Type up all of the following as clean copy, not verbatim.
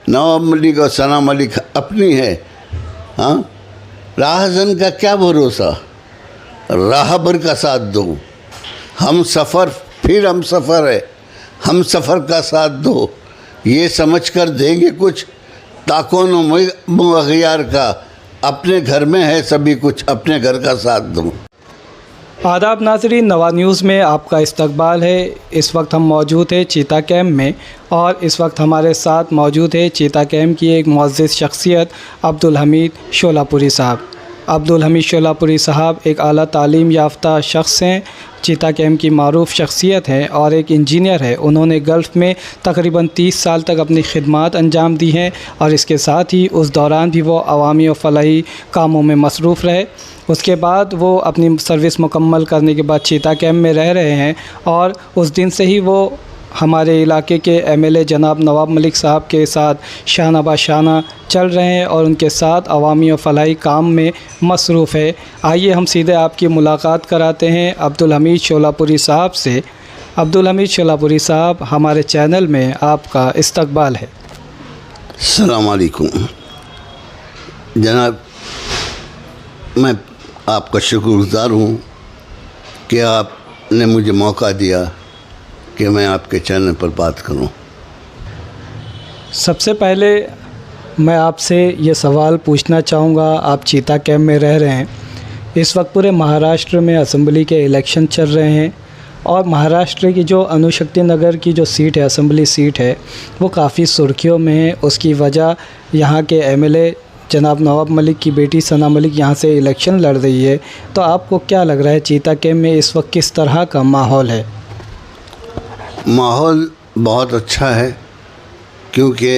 नवाब मलिक और सना मलिक अपनी है। हाँ, राहजन का क्या भरोसा, राहबर का साथ दो, हम सफ़र फिर हम सफ़र है, हम सफ़र का साथ दो, ये समझ कर देंगे कुछ ताकोन मुग़य्यर का, अपने घर में है सभी कुछ, अपने घर का साथ दो। आदाब नाज़रीन, नवा न्यूज़ में आपका इस्तकबाल है। इस वक्त हम मौजूद हैं चीता कैंप में और इस वक्त हमारे साथ मौजूद है चीता कैंप की एक मुअज़्ज़िज़ शख्सियत अब्दुल हमीद शोलापुरी साहब। अब्दुल हमीद शोलापुरी साहब एक आला तालीम याफ्ता शख्स हैं, चीता कैंप की मारूफ़ शख्सियत है और एक इंजीनियर है। उन्होंने गल्फ़ में तकरीबन 30 साल तक अपनी खिदमात अंजाम दी हैं और इसके साथ ही उस दौरान भी वो अवामी और फ़लाही कामों में मसरूफ़ रहे। उसके बाद वो अपनी सर्विस मुकम्मल करने के बाद चीता कैंप में रह रहे हैं और उस दिन से ही वो हमारे इलाके के एमएलए जनाब नवाब मलिक साहब के साथ शाना बाशाना चल रहे हैं और उनके साथ अवामी और फ़लाही काम में मसरूफ़ है। आइए हम सीधे आपकी मुलाकात कराते हैं अब्दुल हमीद शोलापुरी साहब से। अब्दुल हमीद शोलापुरी साहब, हमारे चैनल में आपका इस्तकबाल है। अस्सलाम वालेकुम जनाब, मैं आपका शुक्रगुज़ार हूँ कि आपने मुझे मौका दिया कि मैं आपके चैनल पर बात करूं। सबसे पहले मैं आपसे ये सवाल पूछना चाहूँगा, आप चीता कैंप में रह रहे हैं, इस वक्त पूरे महाराष्ट्र में असम्बली के इलेक्शन चल रहे हैं और महाराष्ट्र की जो अणुशक्ति नगर की जो सीट है, असम्बली सीट है, वो काफ़ी सुर्खियों में है। उसकी वजह यहाँ के एमएलए जनाब नवाब मलिक की बेटी सना मलिक यहाँ से इलेक्शन लड़ रही है। तो आपको क्या लग रहा है चीता कैंप में इस वक्त किस तरह का माहौल है? माहौल बहुत अच्छा है क्योंकि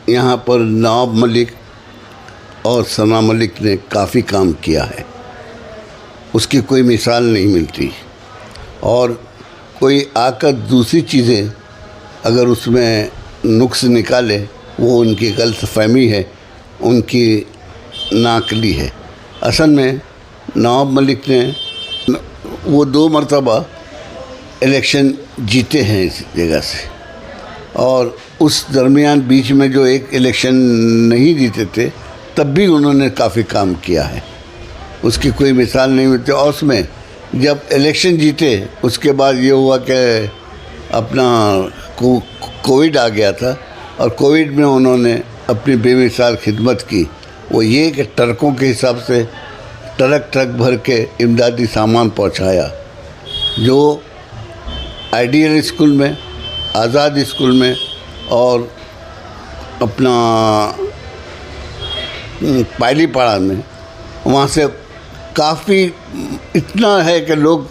यहाँ पर नवाब मलिक और सना मलिक ने काफ़ी काम किया है, उसकी कोई मिसाल नहीं मिलती। और कोई आकर दूसरी चीज़ें अगर उसमें नुक्स निकाले, वो उनकी गलतफहमी है, उनकी नाकली है। असल में नवाब मलिक ने वो 2 मरतबा इलेक्शन जीते हैं इस जगह से, और उस दरमियान बीच में जो एक इलेक्शन नहीं जीते थे तब भी उन्होंने काफ़ी काम किया है, उसकी कोई मिसाल नहीं मिलती। और उसमें जब इलेक्शन जीते उसके बाद ये हुआ कि अपना कोविड आ गया था और कोविड में उन्होंने अपनी बेमिसाल खिदमत की। वो ये कि ट्रकों के हिसाब से ट्रक भर के इमदादी सामान पहुंचाया, जो आइडियल स्कूल में, आज़ाद स्कूल में और अपना पायलीपाड़ा में, वहाँ से काफ़ी इतना है कि लोग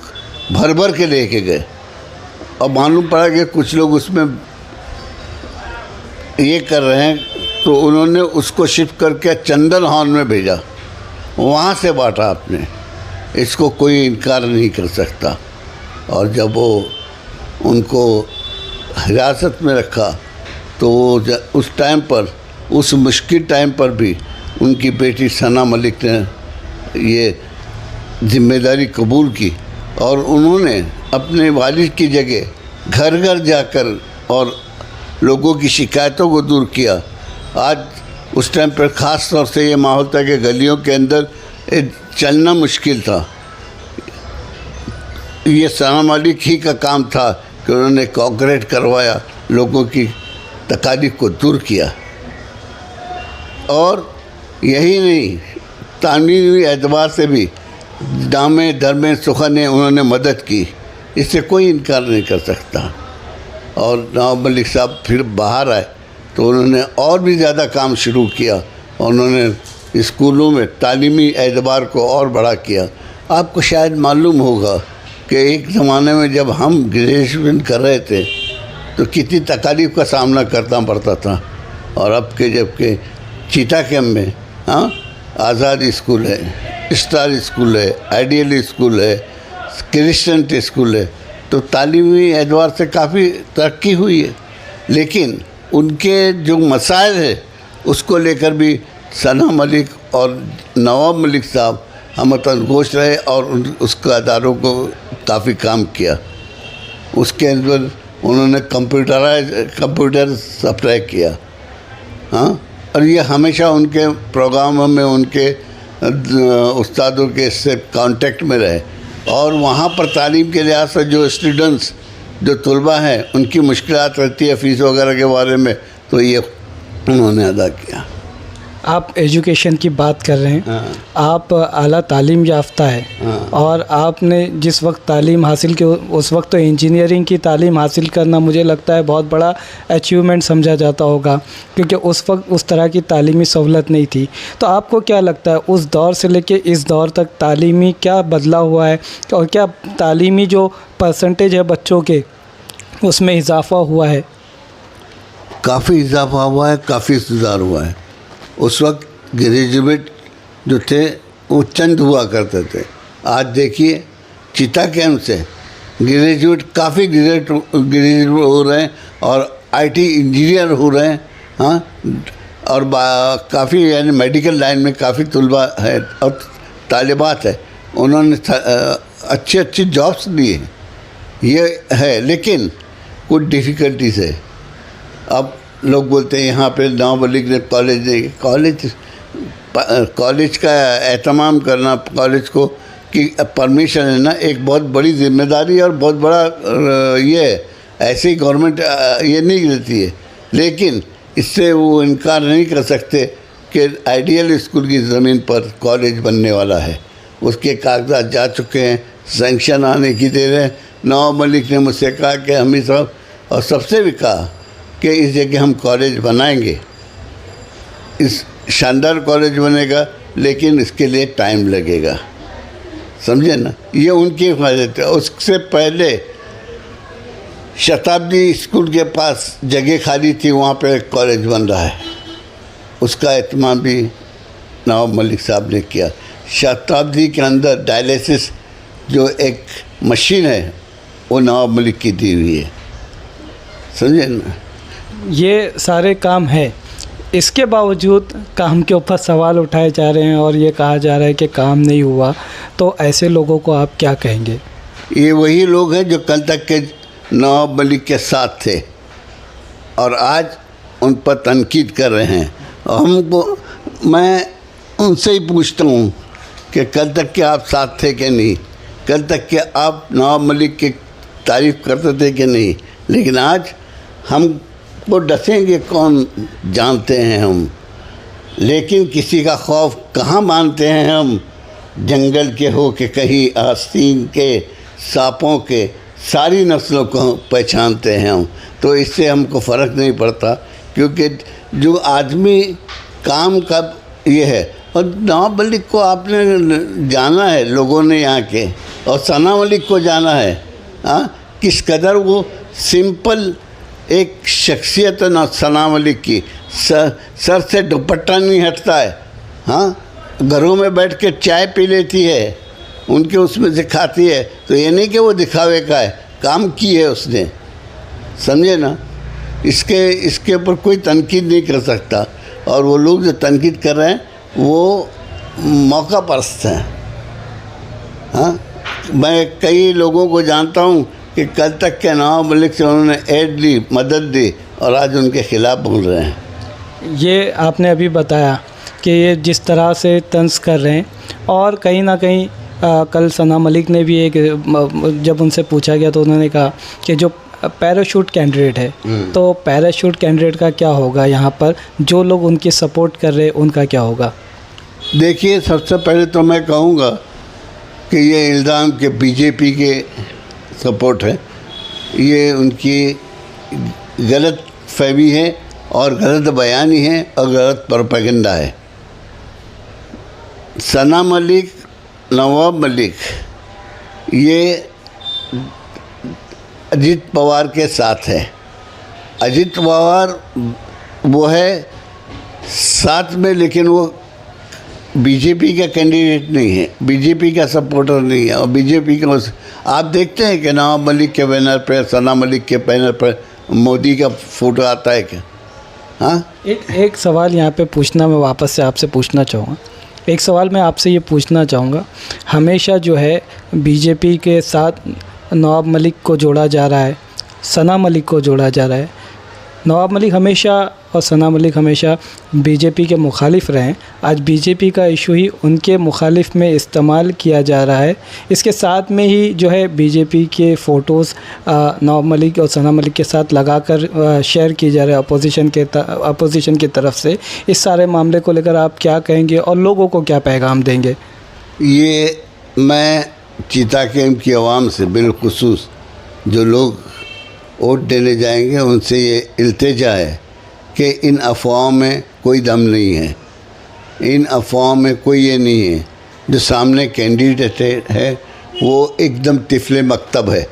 भर भर के लेके गए। और मालूम पड़ा कि कुछ लोग उसमें ये कर रहे हैं, तो उन्होंने उसको शिफ्ट करके चंदन हॉल में भेजा, वहाँ से बांटा आपने, इसको कोई इनकार नहीं कर सकता। और जब वो उनको हिरासत में रखा तो वो उस टाइम पर, उस मुश्किल टाइम पर भी उनकी बेटी सना मलिक ने ये जिम्मेदारी कबूल की और उन्होंने अपने वालिद की जगह घर घर जाकर और लोगों की शिकायतों को दूर किया। आज उस टाइम पर ख़ास तौर से ये माहौल था कि गलियों के अंदर चलना मुश्किल था। ये सना मलिक ही का काम था कि उन्होंने कॉन्क्रीट करवाया, लोगों की तकालीफ को दूर किया। और यही नहीं, तामीरी एतबार से भी दामे दरमे सुखने उन्होंने मदद की, इससे कोई इनकार नहीं कर सकता। और नवाब मलिक साहब फिर बाहर आए तो उन्होंने और भी ज़्यादा काम शुरू किया और उन्होंने स्कूलों में तालीमी एतबार को और बड़ा किया। आपको शायद मालूम होगा कि एक ज़माने में जब हम ग्रेजुएशन कर रहे थे तो कितनी तकालीफ का सामना करना पड़ता था, और अब के जबकि चीता कैंप में आज़ाद स्कूल है, स्टार स्कूल है, आइडियल स्कूल है, क्रिश्चियन स्कूल है, तो तालीमी एतबार से काफ़ी तरक्की हुई है। लेकिन उनके जो मसाइल है उसको लेकर भी सना मलिक और नवाब मलिक साहब हमतन गोश रहे और उसके अदारों को काफ़ी काम किया। उसके अंदर उन्होंने कंप्यूटर सप्लाई किया हाँ, और ये हमेशा उनके प्रोग्रामों में उनके उस्तादों के से कांटेक्ट में रहे, और वहाँ पर तालीम के लिहाज से जो स्टूडेंट्स जो तलबा हैं उनकी मुश्किलात रहती है फ़ीस वगैरह के बारे में, तो ये उन्होंने अदा किया। आप एजुकेशन की बात कर रहे हैं। हाँ। आप आला तालीम याफ्ता है। हाँ। और आपने जिस वक्त तालीम हासिल की उस वक्त तो इंजीनियरिंग की तालीम हासिल करना मुझे लगता है बहुत बड़ा अचीवमेंट समझा जाता होगा, क्योंकि उस वक्त उस तरह की तालीमी सहूलत नहीं थी। तो आपको क्या लगता है उस दौर से लेके इस दौर तक तालीमी क्या बदला हुआ है, और क्या तालीमी जो परसेंटेज है बच्चों के उसमें इजाफ़ा हुआ है? काफ़ी इजाफा हुआ है, काफ़ी सुधार हुआ है। उस वक्त ग्रेजुएट जो थे वो चंद हुआ करते थे। आज देखिए चीता कैंप से ग्रेजुएट काफ़ी ग्रेजुएट हो रहे हैं और आईटी इंजीनियर हो रहे हैं। हाँ, और काफ़ी यानी मेडिकल लाइन में काफ़ी तलबा है और तालिबात है, उन्होंने अच्छी अच्छी जॉब्स ली हैं। ये है, लेकिन कुछ डिफ़िकल्टीज है। अब लोग बोलते हैं यहाँ पे नवाब मलिक ने कॉलेज नहीं, कॉलेज का एहतमाम करना, कॉलेज को की परमिशन लेना एक बहुत बड़ी जिम्मेदारी और बहुत बड़ा ये है। ऐसे ही गवर्नमेंट ये नहीं देती है, लेकिन इससे वो इनकार नहीं कर सकते कि आइडियल स्कूल की ज़मीन पर कॉलेज बनने वाला है। उसके कागजात जा चुके हैं, सैंक्शन आने की देर है। नवाब मलिक ने मुझसे कहा कि हमी साहब, और सबसे भी कहा कि इस जगह हम कॉलेज बनाएंगे, इस शानदार कॉलेज बनेगा, लेकिन इसके लिए टाइम लगेगा, समझे ना। ये उनकी फ़ायदे थे। उससे पहले शताब्दी स्कूल के पास जगह खाली थी, वहाँ पे कॉलेज बन रहा है, उसका एहतमाम भी नवाब मलिक साहब ने किया। शताब्दी के अंदर डायलिसिस जो एक मशीन है वो नवाब मलिक की दी हुई है, समझे ना। ये सारे काम है, इसके बावजूद काम के ऊपर सवाल उठाए जा रहे हैं और ये कहा जा रहा है कि काम नहीं हुआ। तो ऐसे लोगों को आप क्या कहेंगे? ये वही लोग हैं जो कल तक के नवाब मलिक के साथ थे और आज उन पर तनकीद कर रहे हैं। हमको, मैं उनसे ही पूछता हूँ कि कल तक के आप साथ थे कि नहीं, कल तक के आप नवाब मलिक की तारीफ़ करते थे कि नहीं। लेकिन आज हम वो डसेंगे, कौन जानते हैं हम, लेकिन किसी का खौफ कहाँ मानते हैं हम। जंगल के हो के कहीं आस्तीन के, सांपों के, सारी नस्लों को पहचानते हैं हम। तो इससे हमको फ़र्क नहीं पड़ता, क्योंकि जो आदमी काम का ये है। और नवाब मलिक को आपने जाना है, लोगों ने यहाँ के, और सना मलिक को जाना है। हाँ, किस कदर वो सिंपल एक शख्सियत है ना सना मलिक की। सर से दुपट्टा नहीं हटता है। हाँ, घरों में बैठ के चाय पी लेती है, उनके उसमें दिखाती है। तो ये नहीं कि वो दिखावे का है, काम की है उसने, समझे ना। इसके ऊपर कोई तनकीद नहीं कर सकता। और वो लोग जो तनकीद कर रहे हैं वो मौका परस्त हैं। हाँ, मैं कई लोगों को जानता हूँ कि कल तक के नवाब मलिक से उन्होंने एड ली, मदद दी, और आज उनके ख़िलाफ़ बोल रहे हैं। ये आपने अभी बताया कि ये जिस तरह से तंज कर रहे हैं, और कहीं ना कहीं कल सना मलिक ने भी एक, जब उनसे पूछा गया तो उन्होंने कहा कि जो पैराशूट कैंडिडेट है, तो पैराशूट कैंडिडेट का क्या होगा यहाँ पर, जो लोग उनकी सपोर्ट कर रहे हैं उनका क्या होगा? देखिए, सबसे पहले तो मैं कहूँगा कि ये इल्ज़ाम के बीजेपी के सपोर्ट है, ये उनकी गलत फहमी है और गलत बयानी है और गलत प्रोपेगेंडा है। सना मलिक, नवाब मलिक ये अजीत पवार के साथ है। अजीत पवार वो है साथ में, लेकिन वो बीजेपी का कैंडिडेट नहीं है, बीजेपी का सपोर्टर नहीं है। और बीजेपी का आप देखते हैं कि नवाब मलिक के बैनर पर, सना मलिक के बैनर पर मोदी का फ़ोटो आता है क्या? हाँ, एक सवाल यहाँ पे पूछना, मैं वापस से आपसे पूछना चाहूँगा। एक सवाल मैं आपसे ये पूछना चाहूँगा, हमेशा जो है बीजेपी के साथ नवाब मलिक को जोड़ा जा रहा है, सना मलिक को जोड़ा जा रहा है। नवाब मलिक हमेशा और सना मलिक हमेशा बीजेपी के मुखालिफ रहे हैं। आज बीजेपी का इशू ही उनके मुखालिफ में इस्तेमाल किया जा रहा है। इसके साथ में ही जो है बीजेपी के फ़ोटोज़ नवाब मलिक और सना मलिक के साथ लगाकर शेयर किए जा रहे हैं अपोजिशन की तरफ से। इस सारे मामले को लेकर आप क्या कहेंगे और लोगों को क्या पैगाम देंगे? ये मैं चीता कैंप की आवाम से बिलखुसूस जो लोग वोट देने जाएंगे उनसे ये इल्तिजा है कि इन अफवाहों में कोई दम नहीं है, इन अफवाहों में कोई ये नहीं है। जो सामने कैंडिडेट है वो एकदम तिफले मकतब है।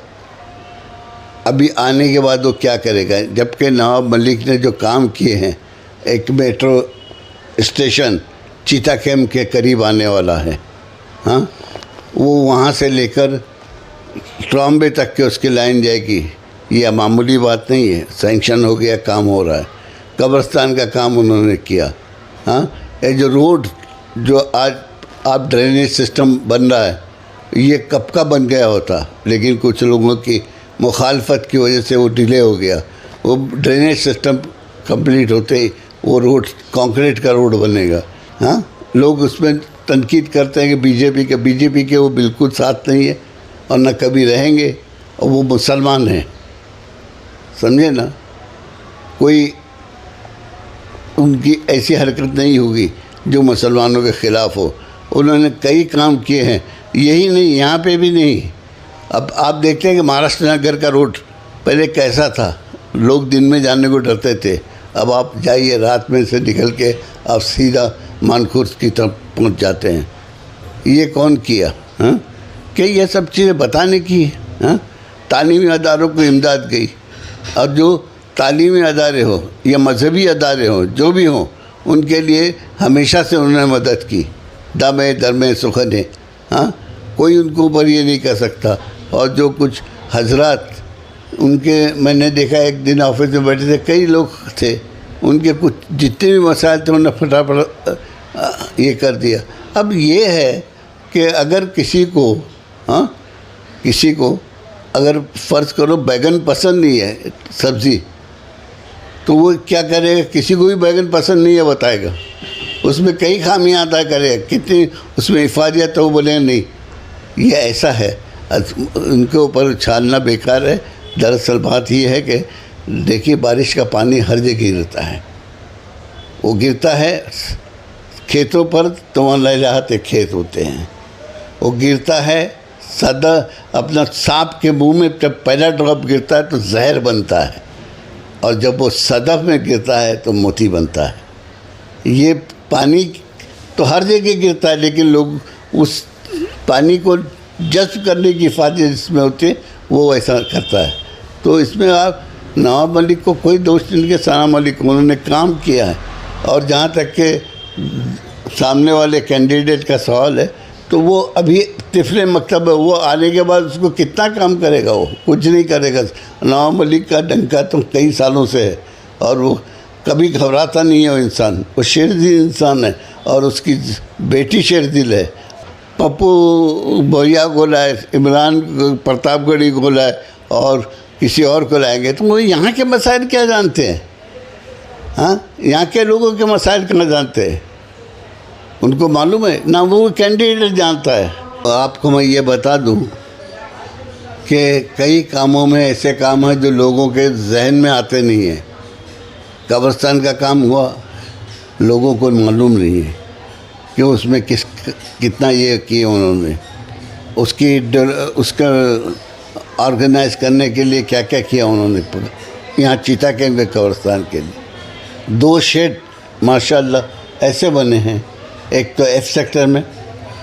अभी आने के बाद वो क्या करेगा, जबकि नवाब मलिक ने जो काम किए हैं, एक मेट्रो स्टेशन चीता कैंप के करीब आने वाला है, हाँ, वो वहाँ से लेकर ट्रॉम्बे तक के उसकी लाइन जाएगी। ये मामूली बात नहीं है, सैंक्शन हो गया, काम हो रहा है। कब्रिस्तान का काम उन्होंने किया, हाँ। ये जो रोड जो आज आप ड्रेनेज सिस्टम बन रहा है, ये कब का बन गया होता, लेकिन कुछ लोगों की मुखालफत की वजह से वो डिले हो गया। वो ड्रेनेज सिस्टम कंप्लीट होते ही वो रोड कंक्रीट का रोड बनेगा, हाँ। लोग उसमें तनकीद करते हैं कि बीजेपी के वो बिल्कुल साथ नहीं है और न कभी रहेंगे, और वो मुसलमान हैं, समझे ना। कोई उनकी ऐसी हरकत नहीं होगी जो मुसलमानों के ख़िलाफ़ हो। उन्होंने कई काम किए हैं, यही नहीं, यहाँ पे भी नहीं। अब आप देखते हैं कि महाराष्ट्र नगर का रोड पहले कैसा था, लोग दिन में जाने को डरते थे। अब आप जाइए, रात में से निकल के आप सीधा मानखुर्द की तरफ पहुँच जाते हैं। ये कौन किया, हाँ? कि ये सब चीज़ें बताने की, हाँ? तालीमी अदारों को इमदाद गई, और जो तालीमी अदारे हो या मजहबी अदारे हो, जो भी हों, उनके लिए हमेशा से उन्होंने मदद की। दमे दरमे सुखने, हाँ, कोई उनके ऊपर ये नहीं कर सकता। और जो कुछ हजरात उनके, मैंने देखा एक दिन ऑफिस में बैठे थे, कई लोग थे, उनके कुछ जितने भी मसाइल थे उन्होंने फटाफट ये कर दिया। अब ये है कि अगर किसी को, हाँ, किसी को अगर फ़र्ज़ करो बैगन पसंद नहीं है सब्ज़ी, तो वो क्या करेगा, किसी को भी बैगन पसंद नहीं है बताएगा, उसमें कई खामियां अदा करेगा, कितनी उसमें इफादियत है, वो बोलेगा नहीं। ये ऐसा है, उनके ऊपर उछालना बेकार है। दरअसल बात ये है कि देखिए, बारिश का पानी हर जगह गिरता है, वो गिरता है खेतों पर, तो वहाँ लहलहाते खेत होते हैं। वो गिरता है सदा अपना सांप के मुंह में, जब पहला ड्रॉप गिरता है तो जहर बनता है, और जब वो सदफ में गिरता है तो मोती बनता है। ये पानी तो हर जगह गिरता है, लेकिन लोग उस पानी को जज्ब करने की ख्वाहिश जिसमें होती है वो ऐसा करता है। तो इसमें आप नवाब मलिक को कोई दोष नहीं के, सना मलिक उन्होंने काम किया है। और जहाँ तक के सामने वाले कैंडिडेट का सवाल है, तो वो अभी तिफले मकतब है, वो आने के बाद उसको कितना काम करेगा, वो कुछ नहीं करेगा। नवाब मलिक का डंका तो कई सालों से है, और वो कभी घबराता नहीं है। वो इंसान, वो शेरदिल इंसान है, और उसकी बेटी शेरदिल है। पप्पू भैया को लाए, इमरान प्रतापगढ़ी को लाए, और किसी और को लाएंगे, तो वो यहाँ के मसाइल क्या जानते हैं, हाँ? यहाँ के लोगों के मसाइल कहाँ जानते हैं? उनको मालूम है ना, वो कैंडिडेट जानता है। आपको मैं ये बता दूं कि कई कामों में ऐसे काम हैं जो लोगों के जहन में आते नहीं हैं। कब्रिस्तान का काम हुआ, लोगों को मालूम नहीं है कि उसमें कितना ये किया उन्होंने, उसका ऑर्गेनाइज करने के लिए क्या क्या किया उन्होंने। यहाँ चीता कैंप के कब्रिस्तान के लिए 2 शेड माशाल्लाह ऐसे बने हैं, एक तो F सेक्टर में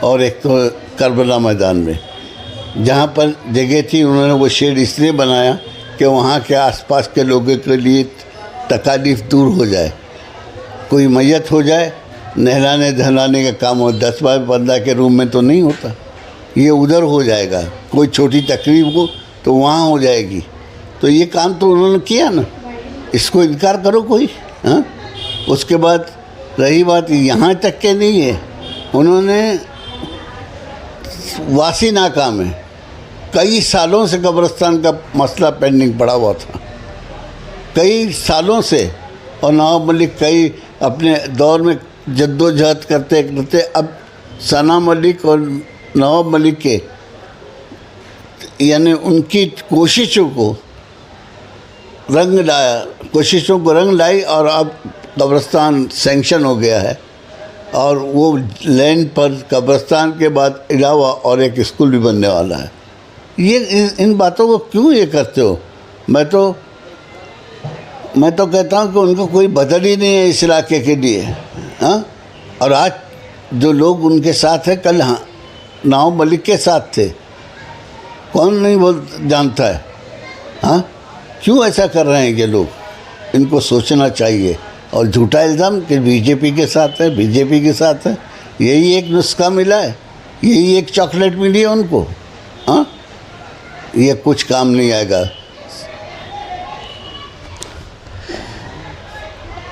और एक तो करबला मैदान में। जहाँ पर जगह थी उन्होंने वो शेड इसलिए बनाया कि वहाँ के आसपास के लोगों के लिए तकालीफ दूर हो जाए। कोई मैयत हो जाए, नहलाने धलाने का काम हो 10-12 के रूम में तो नहीं होता, ये उधर हो जाएगा। कोई छोटी तकरीब हो तो वहाँ हो जाएगी। तो ये काम तो उन्होंने किया ना, इसको इनकार करो कोई, हाँ? उसके बाद रही बात यहाँ तक के नहीं है, उन्होंने वासी नाकाम है। कई सालों से कब्रिस्तान का मसला पेंडिंग पड़ा हुआ था, कई सालों से, और नवाब मलिक कई अपने दौर में जद्दोजहद करते करते अब सना मलिक और नवाब मलिक के यानी उनकी कोशिशों को रंग लाई और अब कब्रिस्तान सैंक्शन हो गया है, और वो लैंड पर कब्रिस्तान के बाद अलावा और एक स्कूल भी बनने वाला है। ये इन बातों को क्यों ये करते हो? मैं तो कहता हूँ कि उनको कोई बदल ही नहीं है इस इलाके के लिए। हाँ, और आज जो लोग उनके साथ हैं, कल हाँ नवाब मलिक के साथ थे, कौन नहीं जानता है। हाँ, क्यों ऐसा कर रहे हैं ये लोग? इनको सोचना चाहिए। और झूठा इल्ज़ाम कि बीजेपी के साथ है, बीजेपी के साथ है, यही एक नुस्खा मिला है, यही एक चॉकलेट मिली है उनको। हाँ, ये कुछ काम नहीं आएगा।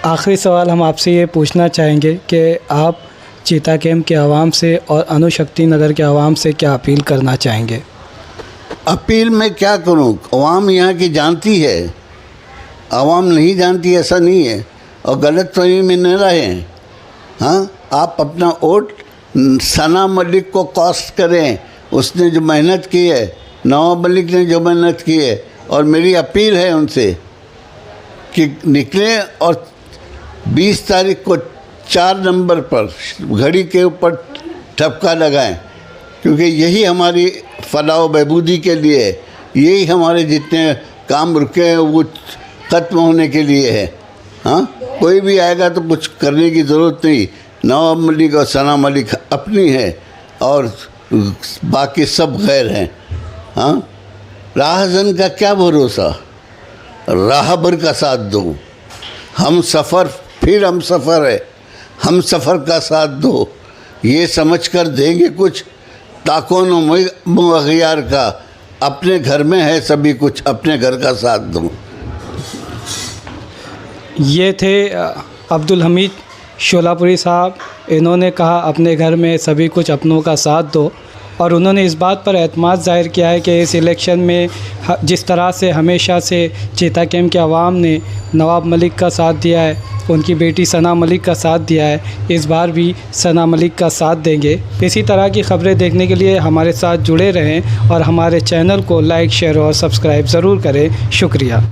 आखिरी सवाल हम आपसे ये पूछना चाहेंगे कि आप चीता कैंप के आवाम से और अणुशक्ति नगर के आवाम से क्या अपील करना चाहेंगे? अपील मैं क्या करूं? अवाम यहाँ की जानती है, अवाम नहीं जानती ऐसा नहीं है, और गलत फहमी में न रहें। हाँ, आप अपना वोट सना मलिक को कास्ट करें, उसने जो मेहनत की है, नवाब मलिक ने जो मेहनत की है। और मेरी अपील है उनसे कि निकलें और 20 तारीख को 4 नंबर पर घड़ी के ऊपर ठपका लगाएं, क्योंकि यही हमारी फलाह बहबूदी के लिए है, यही हमारे जितने काम रुके हैं वो ख़त्म होने के लिए है। हाँ, कोई भी आएगा तो कुछ करने की ज़रूरत नहीं। नवाब मलिक और सना मलिक अपनी है और बाकी सब गैर हैं। हाँ, राहजन का क्या भरोसा, राहबर का साथ दो। हम सफ़र फिर हम सफ़र है, हम सफ़र का साथ दो, ये समझ कर देंगे कुछ। ताकोन मुग़ियार का अपने घर में है सभी कुछ, अपने घर का साथ दो। ये थे अब्दुल हमीद शोलापुरी साहब। इन्होंने कहा अपने घर में सभी कुछ अपनों का साथ दो, और उन्होंने इस बात पर एतमाद ज़ाहिर किया है कि इस इलेक्शन में जिस तरह से हमेशा से चीता कैंप के अवाम ने नवाब मलिक का साथ दिया है, उनकी बेटी सना मलिक का साथ दिया है, इस बार भी सना मलिक का साथ देंगे। इसी तरह की ख़बरें देखने के लिए हमारे साथ जुड़े रहें और हमारे चैनल को लाइक, शेयर और सब्सक्राइब ज़रूर करें। शुक्रिया।